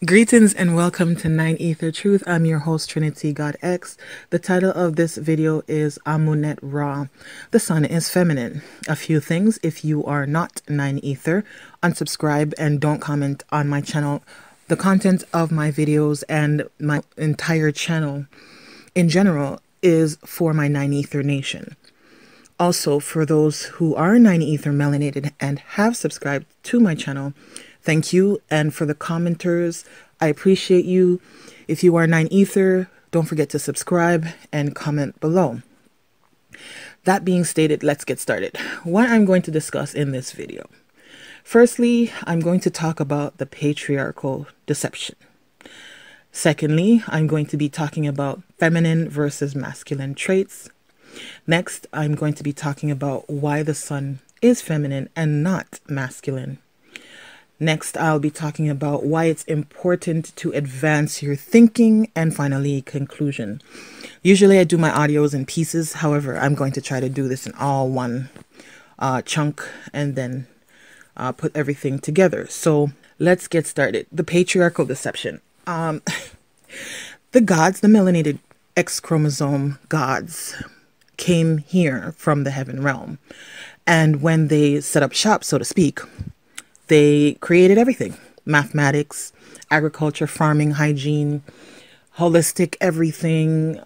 Greetings and welcome to Nine Ether Truth. I'm your host, Trinity God X. The title of this video is Amunette RA. The sun is feminine. A few things: if you are not Nine Ether, unsubscribe and don't comment on my channel. The content of my videos and my entire channel in general is for my Nine Ether nation. Also, for those who are Nine Ether melanated and have subscribed to my channel, thank you. And for the commenters, I appreciate you. If you are Nine Ether, don't forget to subscribe and comment below. That being stated, let's get started. What I'm going to discuss in this video. Firstly, I'm going to talk about the patriarchal deception. Secondly, I'm going to be talking about feminine versus masculine traits. Next, I'm going to be talking about why the sun is feminine and not masculine. Next, I'll be talking about why it's important to advance your thinking, and finally, conclusion. Usually I do my audios in pieces. However, I'm going to try to do this in all one chunk and then put everything together. So let's get started. The patriarchal deception. The gods, the melanated X chromosome gods, came here from the heaven realm. And when they set up shop, so to speak, they created everything: mathematics, agriculture, farming, hygiene, holistic everything.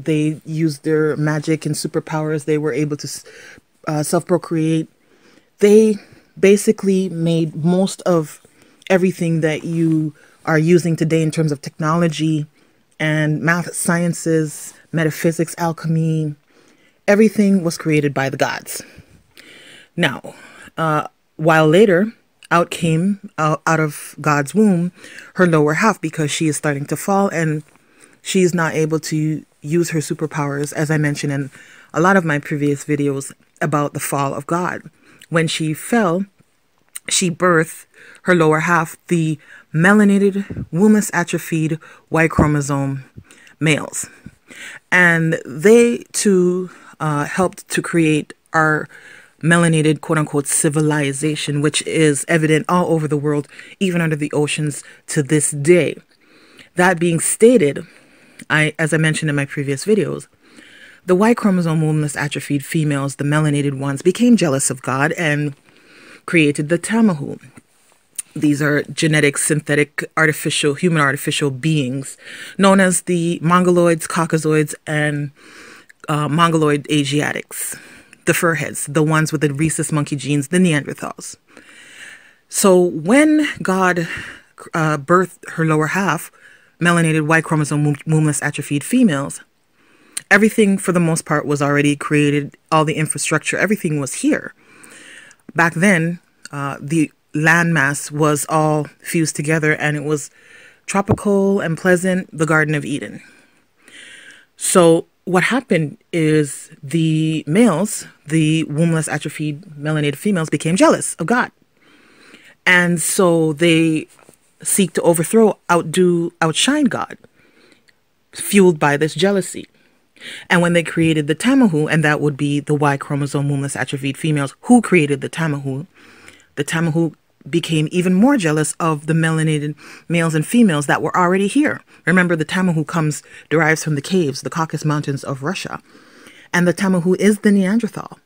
They used their magic and superpowers. They were able to self-procreate. They basically made most of everything that you are using today in terms of technology and math, sciences, metaphysics, alchemy. Everything was created by the gods. Now, while later, out came, out of God's womb, her lower half, because she is starting to fall and she's not able to use her superpowers, as I mentioned in a lot of my previous videos about the fall of God. When she fell, she birthed her lower half, the melanated, wombless, atrophied, Y chromosome males. And they too helped to create our melanated, quote-unquote, civilization, which is evident all over the world, even under the oceans to this day. That being stated, as I mentioned in my previous videos, the Y chromosome wombless atrophied females, the melanated ones, became jealous of God and created the Tamahu. These are genetic, synthetic, artificial, human artificial beings known as the Mongoloids, Caucasoids, and Mongoloid Asiatics. The furheads, the ones with the rhesus monkey genes, the Neanderthals. So when God birthed her lower half, melanated Y chromosome wombless atrophied females, everything for the most part was already created. All the infrastructure, everything was here. Back then, the landmass was all fused together and it was tropical and pleasant, the Garden of Eden. So what happened is the males, the wombless atrophied melanated females, became jealous of God. And so they seek to overthrow, outdo, outshine God, fueled by this jealousy. And when they created the Tamahu, and that would be the Y chromosome wombless atrophied females who created the Tamahu became even more jealous of the melanated males and females that were already here. Remember, the Tamahu derives from the caves, the Caucasus Mountains of Russia. And the Tamahu is the Neanderthal.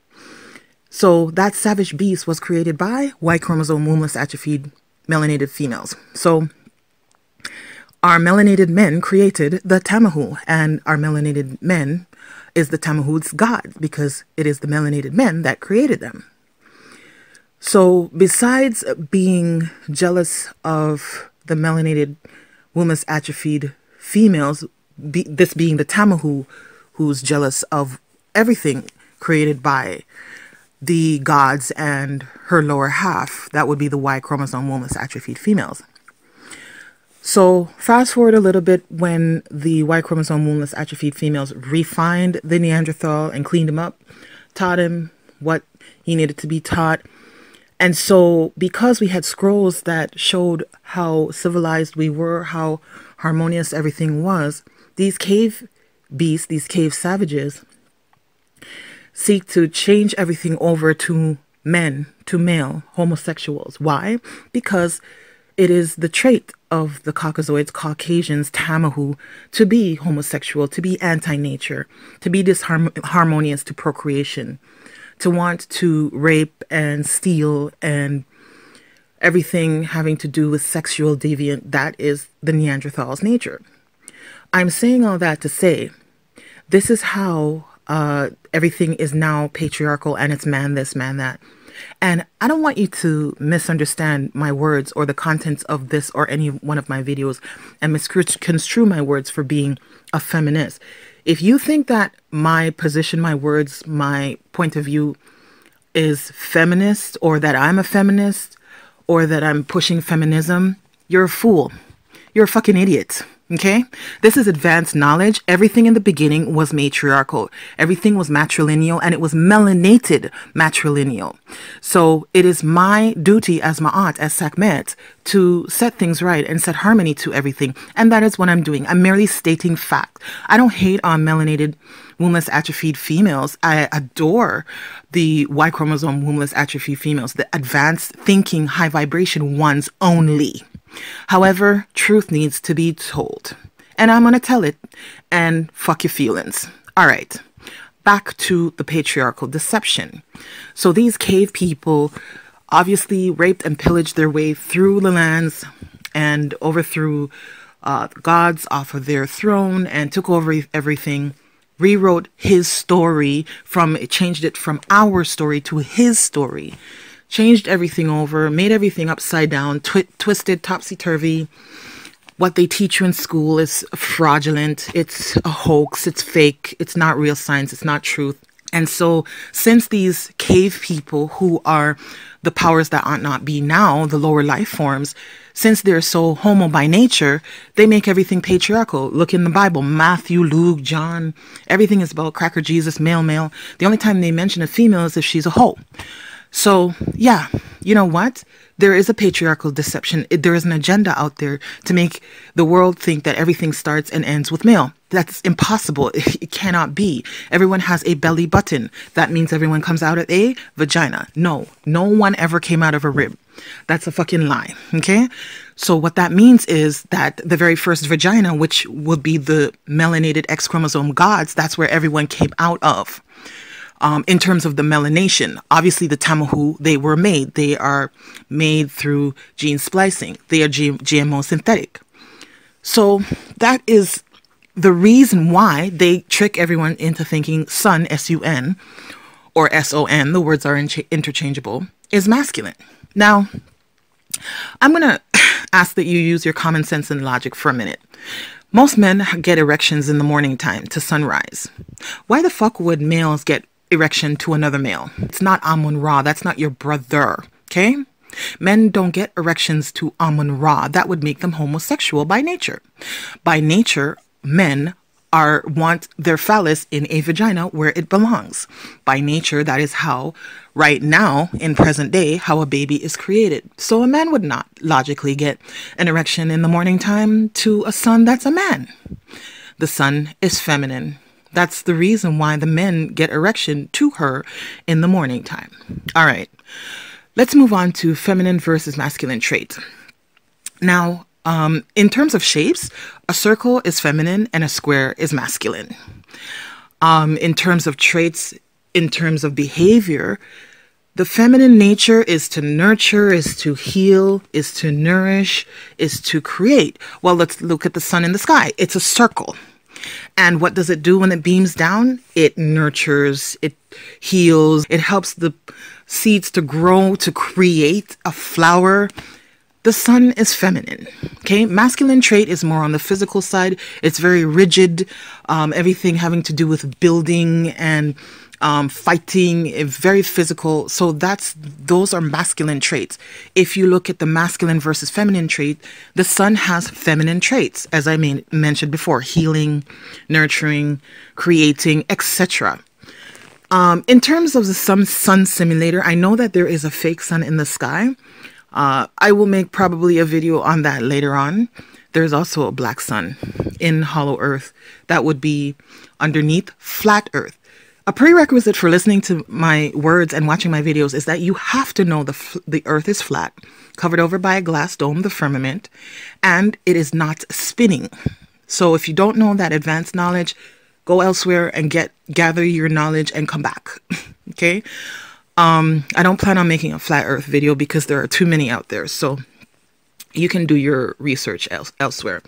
So that savage beast was created by Y chromosome wombless atrophied melanated females. So our melanated men created the Tamahu, and our melanated men is the Tamahu's god, because it is the melanated men that created them. So besides being jealous of the melanated wombless atrophied females, this being the Tamahu, who's jealous of everything created by the gods and her lower half, that would be the Y chromosome wombless atrophied females. So fast forward a little bit, when the Y chromosome wombless atrophied females refined the Neanderthal and cleaned him up, taught him what he needed to be taught. And so because we had scrolls that showed how civilized we were, how harmonious everything was, these cave beasts, these cave savages, seek to change everything over to men, to male homosexuals. Why? Because It is the trait of the Caucasoids, Caucasians, Tamahu, to be homosexual, to be anti-nature, to be disharmonious to procreation, to want to rape and steal and everything having to do with sexual deviant. That is the Neanderthal's nature. I'm saying all that to say, this is how everything is now patriarchal, and it's man this, man that. And I don't want you to misunderstand my words or the contents of this or any one of my videos and misconstrue my words for being a feminist. If you think that my position, my words, my point of view is feminist, or that I'm a feminist, or that I'm pushing feminism, you're a fool. You're a fucking idiot. Okay? This is advanced knowledge. Everything in the beginning was matriarchal. Everything was matrilineal, and it was melanated matrilineal. So it is my duty as Ma'at, as Sekhmet, to set things right and set harmony to everything. And that is what I'm doing. I'm merely stating fact. I don't hate on melanated wombless atrophied females. I adore the Y chromosome wombless atrophied females, the advanced thinking, high vibration ones only. However, truth needs to be told. And I'm going to tell it, and fuck your feelings. All right, back to the patriarchal deception. So these cave people obviously raped and pillaged their way through the lands and overthrew gods off of their throne and took over everything, rewrote his story changed it from our story to his story. Changed everything over, made everything upside down, twisted, topsy-turvy. What they teach you in school is fraudulent. It's a hoax. It's fake. It's not real science. It's not truth. And so since these cave people, who are the powers that ought not be now, the lower life forms, since they're so homo by nature, they make everything patriarchal. Look in the Bible, Matthew, Luke, John, everything is about cracker Jesus, male, male. The only time they mention a female is if she's a hoe. So, yeah, you know what? There is a patriarchal deception. There is an agenda out there to make the world think that everything starts and ends with male. That's impossible. It cannot be. Everyone has a belly button. That means everyone comes out of a vagina. No one ever came out of a rib. That's a fucking lie. Okay? So what that means is that the very first vagina, which would be the melanated X chromosome gods, that's where everyone came out of. In terms of the melanation, obviously the Tamahu, they were made. They are made through gene splicing. They are GMO synthetic. So that is the reason why they trick everyone into thinking sun, S-U-N, or S-O-N, the words are interchangeable, is masculine. Now, I'm going to ask that you use your common sense and logic for a minute. Most men get erections in the morning time to sunrise. Why the fuck would males get erection to another male? It's not Amun Ra. That's not your brother. Okay? Men don't get erections to Amun Ra. That would make them homosexual by nature. By nature, men want their phallus in a vagina where it belongs. By nature, that is how, right now, in present day, how a baby is created. So a man would not logically get an erection in the morning time to a son that's a man. The son is feminine. That's the reason why the men get erection to her in the morning time. All right. Let's move on to feminine versus masculine traits. Now, in terms of shapes, a circle is feminine and a square is masculine. In terms of traits, in terms of behavior, the feminine nature is to nurture, is to heal, is to nourish, is to create. Well, let's look at the sun in the sky. It's a circle. And what does it do when it beams down? It nurtures, it heals, it helps the seeds to grow, to create a flower. The sun is feminine. Okay, masculine trait is more on the physical side. It's very rigid, everything having to do with building and fighting, very physical. So those are masculine traits. If you look at the masculine versus feminine trait, the sun has feminine traits, as I mentioned before: healing, nurturing, creating, etc. In terms of the sun simulator, I know that there is a fake sun in the sky. I will make probably a video on that later on. There's also a black sun in hollow earth that would be underneath flat earth. A prerequisite for listening to my words and watching my videos is that you have to know the earth is flat, covered over by a glass dome, the firmament, and it is not spinning. So if you don't know that advanced knowledge, go elsewhere and gather your knowledge and come back. Okay? I don't plan on making a flat earth video because there are too many out there. So you can do your research elsewhere.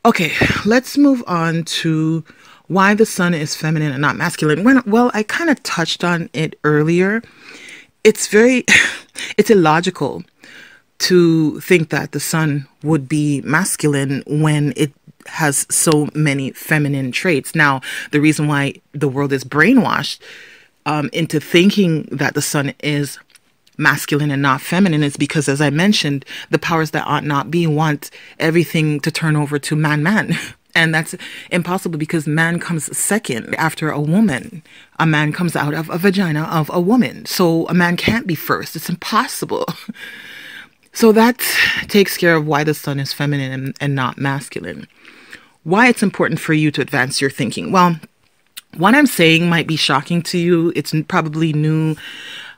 Okay, let's move on to why the sun is feminine and not masculine. Well, I kind of touched on it earlier. It's illogical to think that the sun would be masculine when it has so many feminine traits. Now, the reason why the world is brainwashed into thinking that the sun is masculine and not feminine is because, as I mentioned, the powers that ought not be want everything to turn over to man. And that's impossible because man comes second after a woman. A man comes out of a vagina of a woman. So a man can't be first. It's impossible. So that takes care of why the sun is feminine and not masculine. Why it's important for you to advance your thinking. Well, what I'm saying might be shocking to you. It's probably new.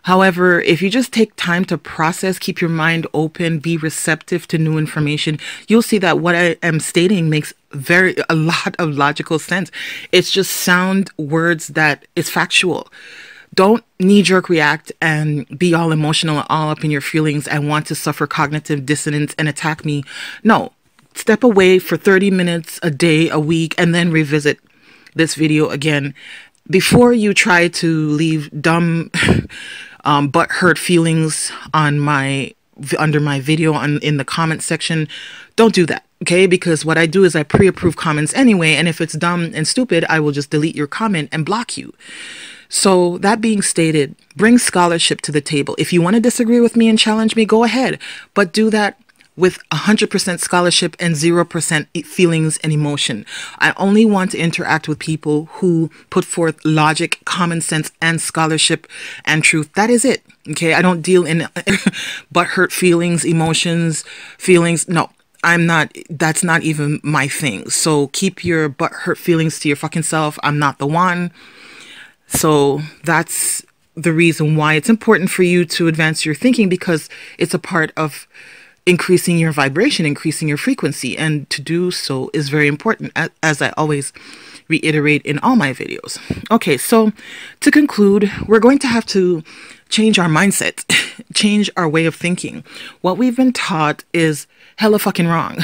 However, if you just take time to process, keep your mind open, be receptive to new information, you'll see that what I am stating makes a lot of logical sense. It's just sound words that is factual. Don't knee-jerk react and be all emotional, all up in your feelings and want to suffer cognitive dissonance and attack me. No, step away for 30 minutes a day, a week, and then revisit this video again before you try to leave dumb butthurt feelings on under my video in the comment section. Don't do that, okay? Because what I do is I pre-approve comments anyway, and if it's dumb and stupid, I will just delete your comment and block you. So that being stated, bring scholarship to the table. If you want to disagree with me and challenge me, go ahead, but do that with 100% scholarship and 0% feelings and emotion. I only want to interact with people who put forth logic, common sense, and scholarship and truth. That is it. Okay, I don't deal in butthurt feelings, emotions, feelings. No, I'm not. That's not even my thing. So keep your butthurt feelings to your fucking self. I'm not the one. So that's the reason why it's important for you to advance your thinking, because it's a part of increasing your vibration, increasing your frequency. And to do so is very important, as I always reiterate in all my videos. Okay, so to conclude, we're going to have to change our mindset, change our way of thinking. What we've been taught is hella fucking wrong.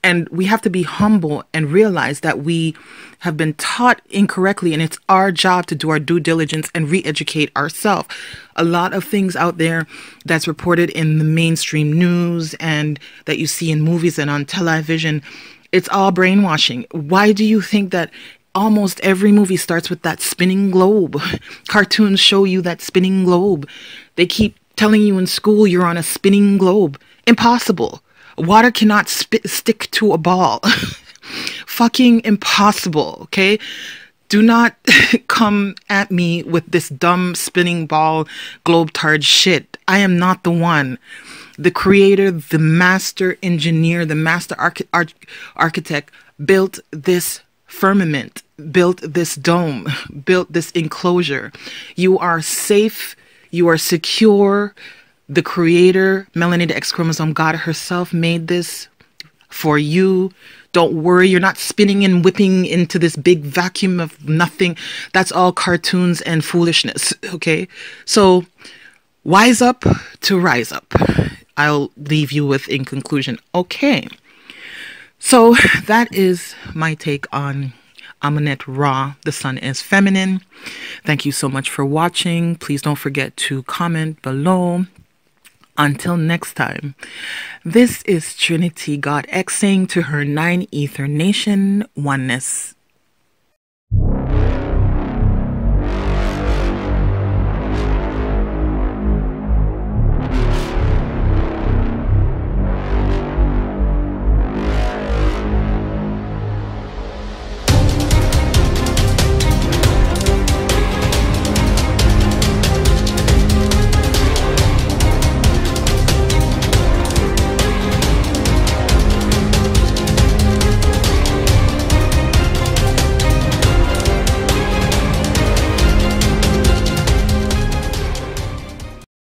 And we have to be humble and realize that we have been taught incorrectly, and it's our job to do our due diligence and re-educate ourselves. A lot of things out there that's reported in the mainstream news and that you see in movies and on television, it's all brainwashing. Why do you think that almost every movie starts with that spinning globe? Cartoons show you that spinning globe. They keep telling you in school you're on a spinning globe. Impossible. Water cannot stick to a ball. Fucking impossible, okay? Do not come at me with this dumb spinning ball globe-tard shit. I am not the one. The creator, the master engineer, the master architect built this firmament, built this dome, built this enclosure. You are safe. You are secure. The creator, Melanated X chromosome, God herself made this for you. Don't worry, you're not spinning and whipping into this big vacuum of nothing. That's all cartoons and foolishness, okay? So wise up to rise up. I'll leave you with in conclusion. Okay, so that is my take on Amunette RA, the sun is feminine. Thank you so much for watching. Please don't forget to comment below. Until next time, this is Trinity God X saying to her 9 Ether Nation, oneness.